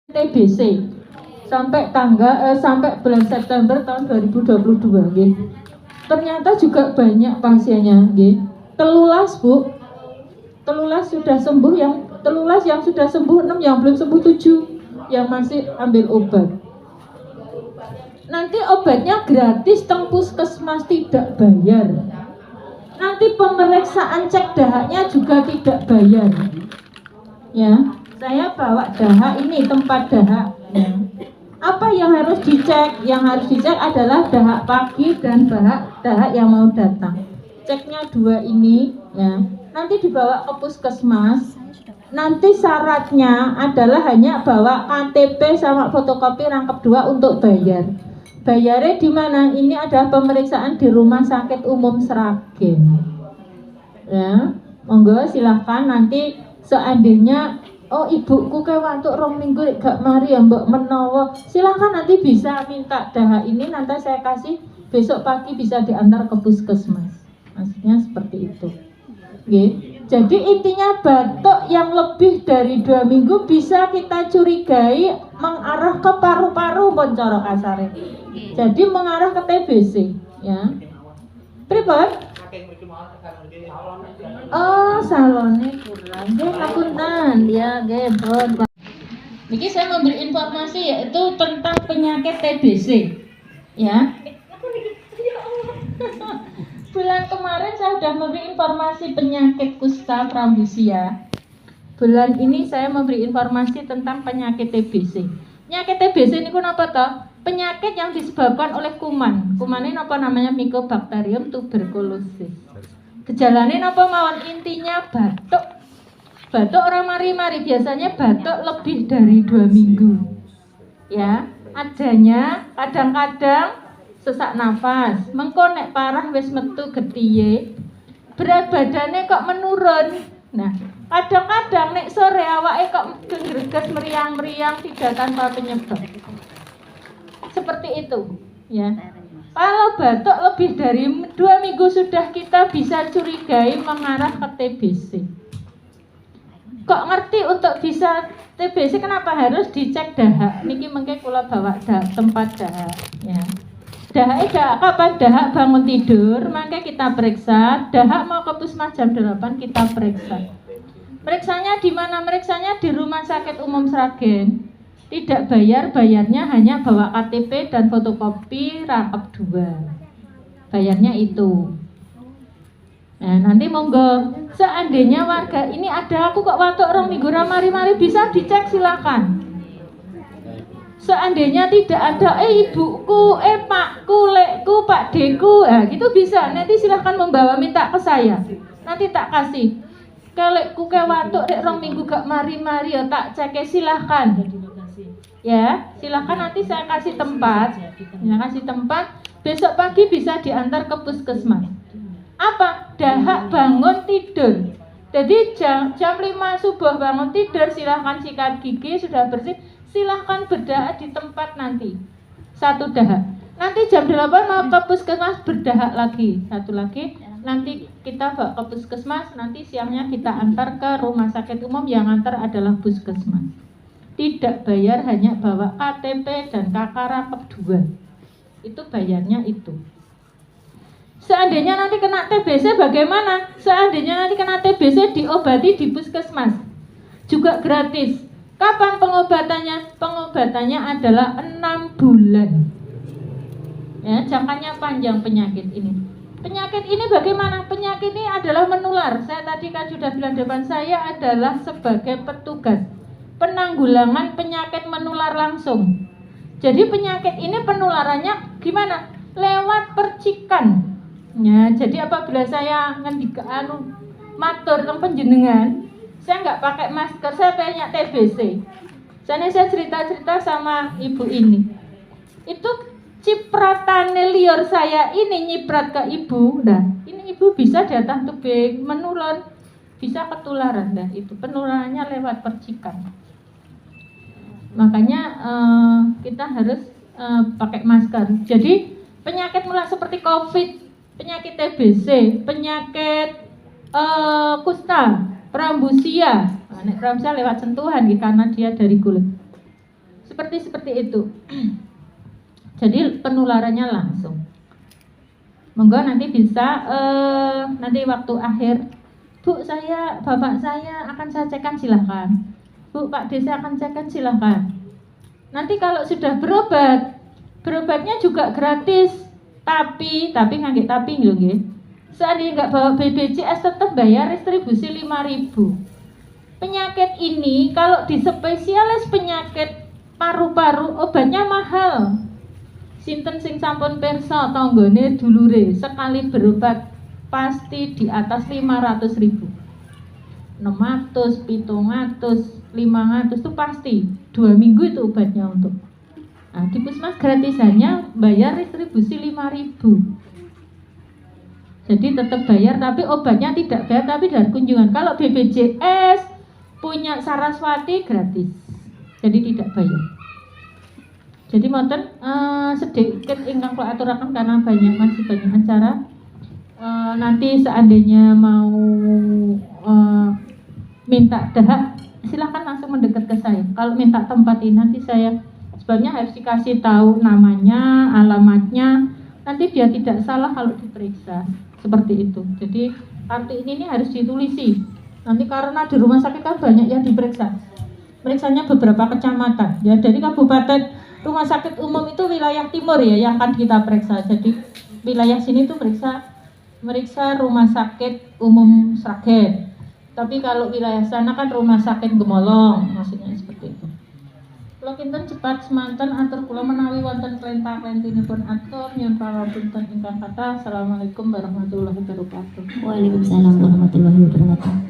TBC sampai bulan September tahun 2022 nggih. Ternyata juga banyak pasiennya nggih. Telulas Bu. Telulas sudah sembuh, yang sudah sembuh 6, yang belum sembuh 7, yang masih ambil obat. Nanti obatnya gratis, teng puskesmas tidak bayar. Nanti pemeriksaan cek dahaknya juga tidak bayar. Ya, saya bawa dahak ini, tempat dahak. Ya. Apa yang harus dicek? Yang harus dicek adalah dahak pagi dan dahak yang mau datang. Ceknya 2 ini, ya. Nanti dibawa ke puskesmas. Nanti syaratnya adalah hanya bawa KTP sama fotokopi rangkap 2 untuk bayar. Bayarnya di mana? Ini adalah pemeriksaan di Rumah Sakit Umum Sragen. Ya, monggo silahkan nanti seandainya ibuku kayak waktu 2 minggu gak mari ya mbak menawa, silahkan nanti bisa minta dahak ini, nanti saya kasih besok pagi bisa diantar ke puskesmas. Maksudnya seperti itu. Oke. Jadi intinya batuk yang lebih dari 2 minggu bisa kita curigai mengarah ke paru-paru boncoro kasare. Jadi mengarah ke TBC, ya. Pripun? Oh, salonnya kurang. Nggih, ngapunten ya, nggih, Bun. Niki saya memberi informasi yaitu tentang penyakit TBC. Ya. Bulan kemarin saya sudah memberi informasi penyakit kusta prambusia. Bulan ini saya memberi informasi tentang penyakit TBC. Penyakit TBC ini apa toh? Penyakit yang disebabkan oleh kuman. Kuman ini apa namanya? Mycobacterium tuberculosis. Gejalanya apa mawon? Intinya batuk. Batuk orang mari-mari, biasanya batuk lebih dari 2 minggu. Ya, adanya kadang-kadang sesak nafas, mengko nek parah wis metu getihe, berat badannya kok menurun. Nah, kadang-kadang nek sore awake kok greges meriang-meriang tidak tanpa penyebab. Seperti itu, ya. Kalau batuk lebih dari 2 minggu sudah kita bisa curigai mengarah ke TBC. Kok ngerti untuk bisa TBC kenapa harus dicek dahak? Niki mengke kula bawa tempat dahak, ya. Dahak kapan? Dahak bangun tidur, maka kita periksa. Dahak mau ke puskesmas jam 8 kita periksa. Periksanya di mana? Periksanya di Rumah Sakit Umum Sragen. Tidak bayar, bayarnya hanya bawa KTP dan fotokopi rangkap 2. Bayarnya itu. Nah, nanti monggo seandainya warga ini ada aku kok watuk 2 minggu mari-mari bisa dicek silakan. Seandainya tidak ada ibuku, pakku, lekku, pak deku, gitu bisa. Nanti silahkan membawa minta ke saya. Nanti tak kasih. Kalau ke watuk 2 minggu gak mari-mari ya tak cek silahkan. Ya, silahkan nanti saya kasih tempat. Ya, kasih tempat. Besok pagi bisa diantar ke puskesmas. Apa? Dahak bangun tidur. Jadi jam 5 subuh bangun tidur, silahkan sikat gigi sudah bersih. Silahkan berdahak di tempat nanti. 1 dahak. Nanti jam 8 mau ke puskesmas berdahak lagi. 1 lagi. Nanti kita bawa ke puskesmas. Nanti siangnya kita antar ke rumah sakit umum. Yang antar adalah puskesmas. Tidak bayar, hanya bawa KTP dan KK rangkap 2. Itu bayarnya itu. Seandainya nanti kena TBC bagaimana? Seandainya nanti kena TBC diobati di puskesmas. Juga gratis. Kapan pengobatannya? Pengobatannya adalah 6 bulan. Ya, jangkanya panjang penyakit ini. Penyakit ini bagaimana? Penyakit ini adalah menular. Saya tadi kan sudah bilang depan saya adalah sebagai petugas penanggulangan penyakit menular langsung. Jadi penyakit ini penularannya gimana? Lewat percikan. Ya, jadi apabila saya matur teng panjenengan, saya nggak pakai masker, saya punya TBC. Saya cerita-cerita sama ibu ini. Itu cipratan liur saya ini nyiprat ke ibu. Nah, ini ibu bisa datang tubing menurun, bisa ketularan. Nah, itu penularannya lewat percikan. Makanya kita harus pakai masker. Jadi penyakit mulai seperti COVID, penyakit TBC, penyakit kusta, prambusia. Nek prambusia lewat sentuhan karena dia dari kulit. seperti itu. Jadi penularannya langsung. Monggo nanti bisa nanti waktu akhir, Bu, bapak saya akan saya cekkan, silahkan. Bu, Pak Desa akan cekkan, silahkan. Nanti kalau sudah berobatnya juga gratis. Tapi ngangge tapi lho nggih. Seandainya nggak bawa BPJS tetap bayar distribusi 5.000. Penyakit ini kalau di spesialis penyakit paru-paru obatnya mahal. Sinten sing sampun pirsa tanggane dulure sekali berobat pasti di atas 500.000. 600, 700, 500 itu pasti 2 minggu itu obatnya untuk. Nah, di Puskesmas gratisannya bayar distribusi 5.000. Jadi tetap bayar tapi obatnya tidak bayar tapi dari kunjungan. Kalau BPJS punya Saraswati gratis. Jadi tidak bayar. Jadi monten sedikit ingkang kula aturaken karena masih banyak acara. Nanti seandainya mau minta dahak silahkan langsung mendekat ke saya. Kalau minta tempat ini nanti saya sebabnya harus dikasih tahu namanya, alamatnya. Nanti dia tidak salah kalau diperiksa seperti itu. Jadi kartu ini harus ditulisi. Nanti karena di rumah sakit kan banyak yang diperiksa. Periksanya beberapa kecamatan. Ya dari kabupaten rumah sakit umum itu wilayah timur ya yang akan kita periksa. Jadi wilayah sini tuh meriksa rumah sakit umum Sragen. Tapi kalau wilayah sana kan rumah sakit Gemolong, maksudnya seperti itu. Kula kinten cepat semanten atur kula menawi wonten klentah-klentinipun atur nyuwun pangapunten ingkang kathah. Assalamualaikum warahmatullahi wabarakatuh. Waalaikumsalam warahmatullahi wabarakatuh.